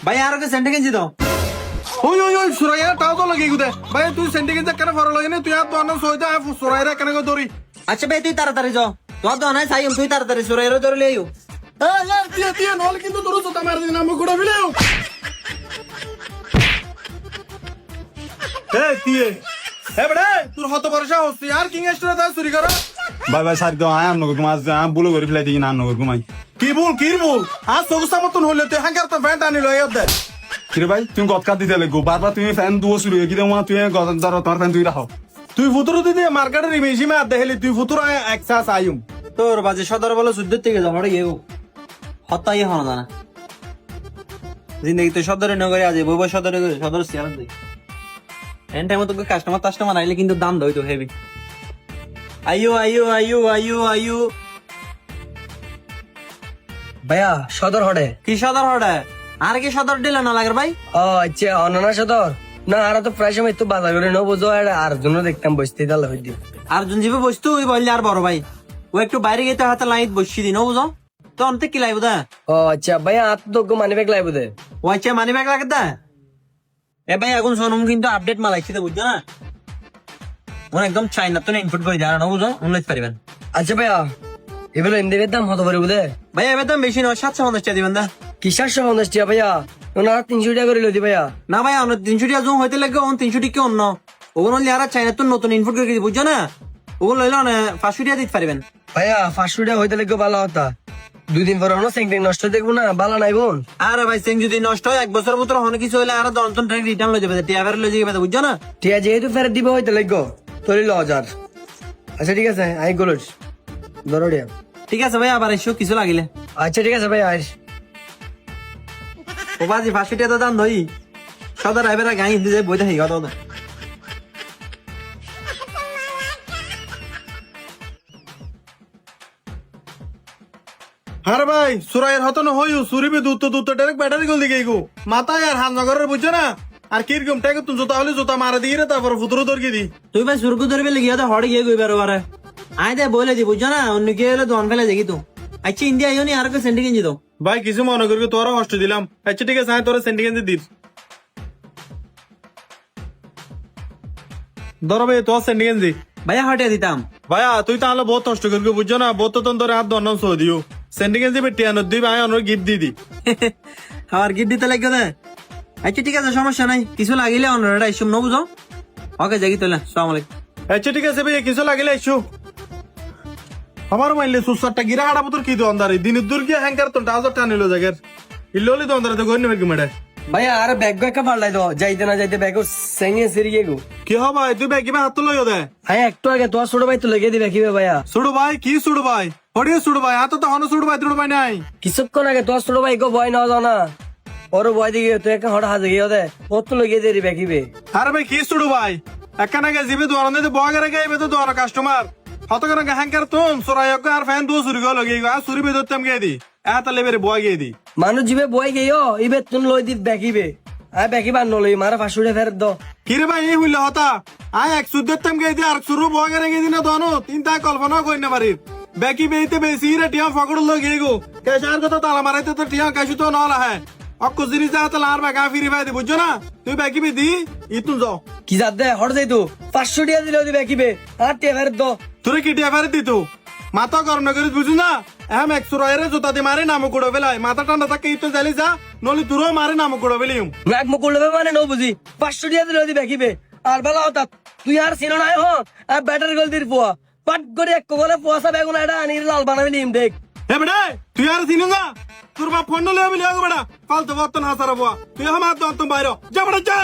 ভাই আর একটা সেন্টে গেঞ্জি দাও। ওই ওই ওই সুরাইয়া তাও তো লাগে গুদে ভাই তুই সেন্টিকেন কেন ফর লাগে না তুই আর তো সইতে সুরাইরা কেন গো দরি আচ্ছা ভাই তুই তাড়াতাড়ি যাও, তোর তো নাই সাইম, তুই তাড়াতাড়ি সুরাইয়ের ধরে লিয়ে আইও। এই यार দিয়ে দিয়ে নল কিন্তু তোর তো মার দিন আমি গুড়া ফেলেও এই দিয়ে এ বড়ে তোর হত ভরসা হচ্ছে আর কিং এক্সট্রা দা চুরি করা ভাই ভাই সারি দাও আয় আমনগো মাছ আম বুলো করে ফেলাই দিই না আমনগো ঘুমাই কি বল আজ সবসা মতন হইলে তুই হাঙ্গার তো ফ্যান টানি লই দে কিরে ভাই তুমি গত কাট দিতে লাগো বারবার তুমি ফ্যান দুও শুরু কি দাও তুই গত ধরো তোমার ফ্যান তুই রাখো তুই ফুতুরো দিদি মার্কেটের বেশি মে আদে হেলি তুই ফুতুরো এক্সাস আইম তোর বাজে সদর বলে যুদ্ধের থেকে যাও মরে গেও হতাই হন না জিন্দগি তো সদরে নগরে আজ বই বই সদরে সদর সিয়ার দেই এন টাইম তো কাস্টমার আইলে কিন্তু দাম দই তো হেভি। আইও আইও আইও আইও আইও ভাইয়া সদর হড়ে কি সদর হড়ে আর কি সদর দিল না লাগার ভাই? ও আচ্ছা অননা সদর না আর তো প্রায় সময় তো বাজার করে নেবো বুঝো আর জন্য দেখতাম বসতে তাহলে হইতে আর জন জিবে বসতো ওই বললে আর বড় ভাই ও একটু বাইরে গেতে হাতে লাইট বসি দিন বুঝো তো অন্তে কি লাইব দা। ও আচ্ছা ভাইয়া আর তো মানি ব্যাগ লাগবে দে ও আচ্ছা মানি ব্যাগ লাগে দা। এ ভাই এখন সোনম কিন্তু আপডেট মাল আইছে বুঝছো না, ওন একদম চাইনা তো ইনপুট করে জানা না বুঝো অনলাইন পারিবেন। আচ্ছা ভাইয়া এগুলো এমনি দাম হতে পারে বুঝে ভাই এবার দাম বেশি নয় 750 টাকা দিবেন দা। কি 750 টাকা ভাইয়া ওনারা 300 টাকা করে লইদি ভাইয়া না ভাই অন্য 300 টাকা জুম হইতে লাগে অন 300 টাকা অন্য ওগুলো লিয়ারা চাইনা তো নতুন ইনপুট করে দিই বুঝছো না, ওগুলো লইলে না 500 টাকা দিতে পারবেন। ভাইয়া 500 টাকা হইতে লাগবে ভালো হতা 2 দিন পর হনো সেংটিং নষ্ট দেখবো না ভালো নাই বোন। আরে ভাই সেং যদি নষ্ট হয় 1 বছর মতো হনে কিছু হইলে আর দন্তন ট্রেক রিটার্ন লই যাবে টিয়া ফের লই যাবে বুঝছো না। টিয়া যেহেতু ফেরত দিবে হইতে লাগবে তোর 1000। আচ্ছা ঠিক আছে আই গলস ধরো দিয়া ঠিক আছে ভাই আবার এসো কিছু লাগিলে। আচ্ছা ঠিক আছে ভাইয়া আইস ও বাজি 500 টাকা দাম ধই সদা রাইবেরা গাই হিন্দি যে বইতে হেই কথা আরে ভাই সুরাইয়ের হতো না হইও সুরিবে দুধ তো ডাইরেক্ট ব্যাটারি গল দিকে গো মাথায় আর হানগরের বুঝছো না আর কিরকম টাকা তুমি জুতা হলে জুতা মারা দিয়ে রে তারপর ফুতুরো দরকি দি তুই ভাই সুরকু ধরবে লিখিয়া তো হড়ে গিয়ে গইবার বারে আই দে বলে দি বুঝছো না অন্য কে হলে দন ফেলে দেখি তো। আচ্ছা ইন্ডিয়া আইও নি আর কো সেন্টি কিনজি তো ভাই কিছু মনে করবি তোরা কষ্ট দিলাম আচ্ছা ঠিক আছে তোরা সেন্টিকেন্সে দিস ধরো ভাই তোর সেন্টিকেন্সি ভাইয়া হটিয়া দিতাম। ভাইয়া তুই তাহলে বহুত কষ্ট করবি বুঝছো না বহুত তো তোর হাত দন্ডন সহ দিও সেন্টিকেন্সি বেটি আনো দিই ভাই অন্য গিফট দিয়ে দি আমার গিফট দিতে লাগবে না। আচ্ছা ঠিক আছে সমস্যা নাই কিছু লাগিলে অন্যরা ইস্যু ন বুঝো ওকে জাগি তোলা আসসালামু আলাইকুম। আচ্ছা ঠিক আছে ভাই কিছু লাগিলে এসো আমার মাইলে সুসারটা গিরা হাড়া পুতুর কি দন্দারি দিনের দূর গিয়ে হ্যাঙ্কার তো 1000 টাকা নিল জায়গার ইল্লোলি দন্দারে তো গই নেবে কি মেডে ভাইয়া আর ব্যাগ ব্যাগ পাল্লাই দাও যাইতে না যাইতে ব্যাগ সেঙে সিরিয়ে গো কি হবে তুই ব্যাগ কিবা হাত লইও দে হ্যাঁ একটু আগে তোমার ছোট ভাই তো লেগে দিবে কিবে ভাইয়া সুড়ু ভাই কি সুড়ু ভাই হড়িয়ে সুড়ু ভাই হাত তো হনো সুড়ু ভাই তুড়ু ভাই নাই কিছুক্ষণ আগে তোমার ছোট ভাই গো ভয় না যাও না ওর ভয় দিকে তুই একটা হঠাৎ হাজে গিয়ে দে ওর তো লেগে দিয়ে দিবে কিবে আরে ভাই কি সুড়ু ভাই একখানা গে জিবে দোয়ার নেই বগারে গে এবে তো দোয়ার কাস্টমার হত করে হ্যাঙ্কার তুম সোরায়ক আর ফ্যান দু সুরি গো লগে গো সুরি বে দত্তম গে দি এত লেবেরে বয় গে দি মানুষ জিবে বয় গেও ইবে তুন লই দি ব্যাকিবে আয় ব্যাকিবার নলই মারা 500 টাকা ফেরত দাও কি রে ভাই এই হইলে হতা আয় এক সুদ্দতম গে দি আর সুরু বগারে গে দি না দনো তিনটা কল্পনা কই না পারি বেকি বেইতে বেশি রে টিয়া ফকড় লগে গো কেসার কথা তালা মারাইতে তো টিয়া কাশু তো নলা হ্যাঁ অক্কো জিনিস যা তালা আর বাগা ফিরি ভাই দি বুঝছো না তুই বেকি বে দি ইতুন যাও কি জাত দে হট যাই তো 500 টাকা দিলে দি ব্যাকিবে আর টাকা ফেরত দাও তোরে কি টিয়া ফেরত দিত মাথা গরম না করিস বুঝু না এম এক সুরাইরে জুতা দি মারে নাম কুড়ো বেলায় মাথা ঠান্ডা থাকে ইতুন চালি যা নলি তুরো মারে নাম কুড়ো বেলিম নাক মুখ করলে মানে নো বুঝি 500 টাকা দিলে দি ব্যাকিবে আর বেলা হতা তুই আর সিনো নাই হ আর ব্যাটারি গল দির পোয়া পাট করে এক কোলে পোয়াসা বেগুন এটা আনি লাল বানাবি নিম দেখ এ বেড়ে তুই আর চিনি না তোর বাপ ফোন লয়ে বিলি আগো বেড়া ফালতু বর্তন হাসারা বুয়া তুই আমার দন্ত বাইরে যা বেড়া যা